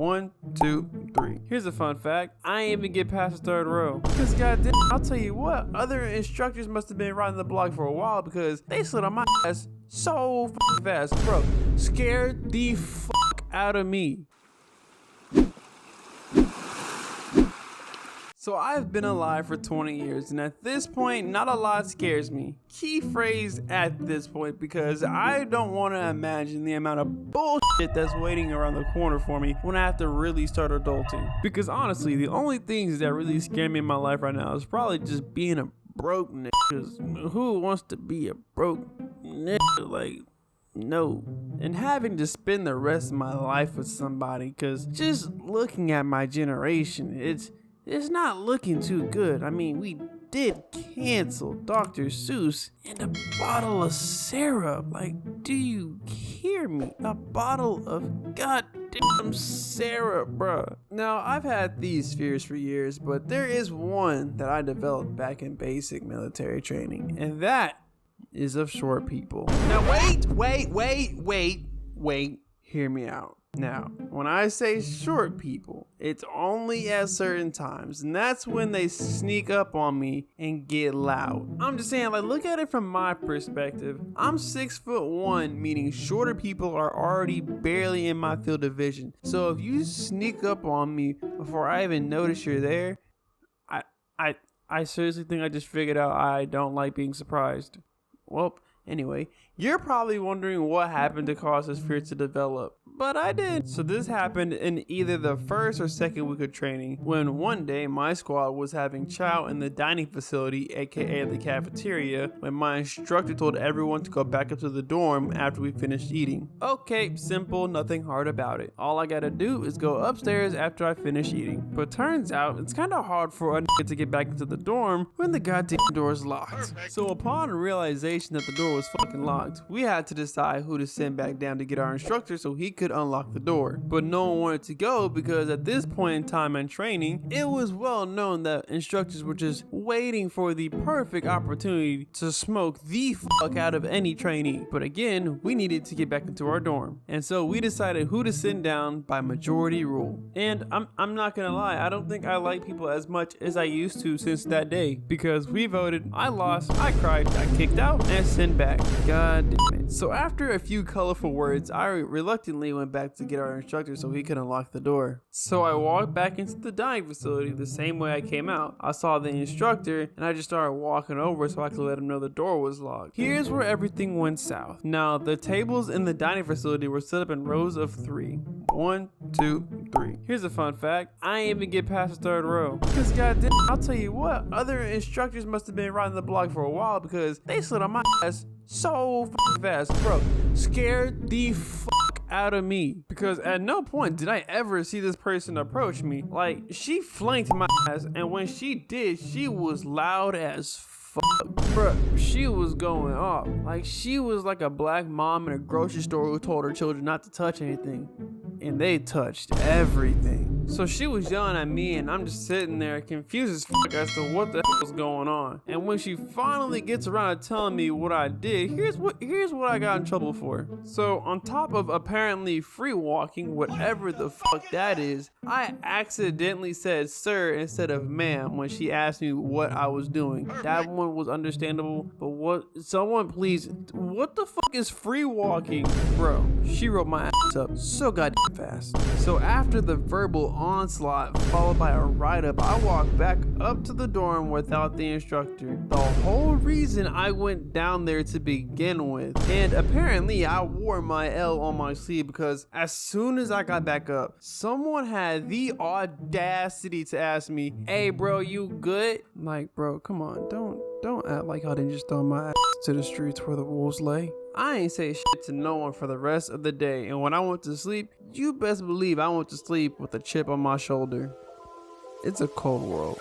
1, 2, 3. Here's a fun fact. I ain't even get past the third row. Because goddamn, I'll tell you what, other instructors must have been riding the block for a while because they slid on my ass so fucking fast. Bro, scared the fuck out of me. So I've been alive for 20 years, and at this point, not a lot scares me. Key phrase at this point, because I don't want to imagine the amount of bullshit that's waiting around the corner for me when I have to really start adulting. Because honestly, the only things that really scare me in my life right now is probably just being a broke nigga. Because who wants to be a broke nigga? Like, no. And having to spend the rest of my life with somebody, because just looking at my generation, it's not looking too good. I mean, we did cancel Dr. Seuss and a bottle of syrup. Like, do you hear me? A bottle of goddamn syrup, bruh. Now, I've had these fears for years, but there is one that I developed back in basic military training, and that is of short people. Now, wait. Hear me out. Now, when I say short people, it's only at certain times, and that's when they sneak up on me and get loud. I'm just saying, like, look at it from my perspective. I'm 6'1", meaning shorter people are already barely in my field of vision. So if you sneak up on me before I even notice you're there, I seriously think I just figured out I don't like being surprised. Well, anyway, you're probably wondering what happened to cause this fear to develop, but I did. So this happened in either the first or second week of training, when one day my squad was having chow in the dining facility, aka the cafeteria, when my instructor told everyone to go back up to the dorm after we finished eating. Okay, simple, nothing hard about it. All I gotta do is go upstairs after I finish eating. But turns out it's kinda hard for a nigga to get back into the dorm when the goddamn door is locked. So upon realization that the door was fucking locked, we had to decide who to send back down to get our instructor so he could unlock the door. But no one wanted to go because at this point in time in training, it was well known that instructors were just waiting for the perfect opportunity to smoke the fuck out of any trainee. But again, we needed to get back into our dorm. And so we decided who to send down by majority rule. And I'm not gonna lie, I don't think I like people as much as I used to since that day. Because we voted, I lost, I cried, got kicked out, and sent back. God damn it. So after a few colorful words, I reluctantly went back to get our instructor so he could unlock the door. So I walked back into the dining facility the same way I came out. I saw the instructor and I just started walking over so I could let him know the door was locked. Here's where everything went south. Now, the tables in the dining facility were set up in rows of 3. 1, 2, 3. Here's a fun fact. I ain't even get past the third row. Because goddamn, I'll tell you what, other instructors must have been riding the block for a while because they slid on my ass so fucking fast. Bro, scared the fuck out of me. Because at no point did I ever see this person approach me. Like, she flanked my ass, and when she did, she was loud as fuck. Bruh, she was going off. Like, she was like a black mom in a grocery store who told her children not to touch anything. And they touched everything. So she was yelling at me, and I'm just sitting there confused as fuck as to what the hell was going on. And when she finally gets around to telling me what I did, here's what I got in trouble for. So on top of apparently free walking, whatever the fuck that is, I accidentally said sir instead of ma'am when she asked me what I was doing. That one was understandable, but someone please, what the fuck is free walking? Bro, she wrote my ass up so goddamn fast. So after the verbal onslaught followed by a write-up, I walked back up to the dorm without the instructor. The whole reason I went down there to begin with. And apparently I wore my L on my sleeve because as soon as I got back up, someone had the audacity to ask me, "Hey bro, you good?" I'm like, bro, come on, don't act like I didn't just throw my ass to the streets where the wolves lay. I ain't say shit to no one for the rest of the day, and when I went to sleep, you best believe I went to sleep with a chip on my shoulder. It's a cold world.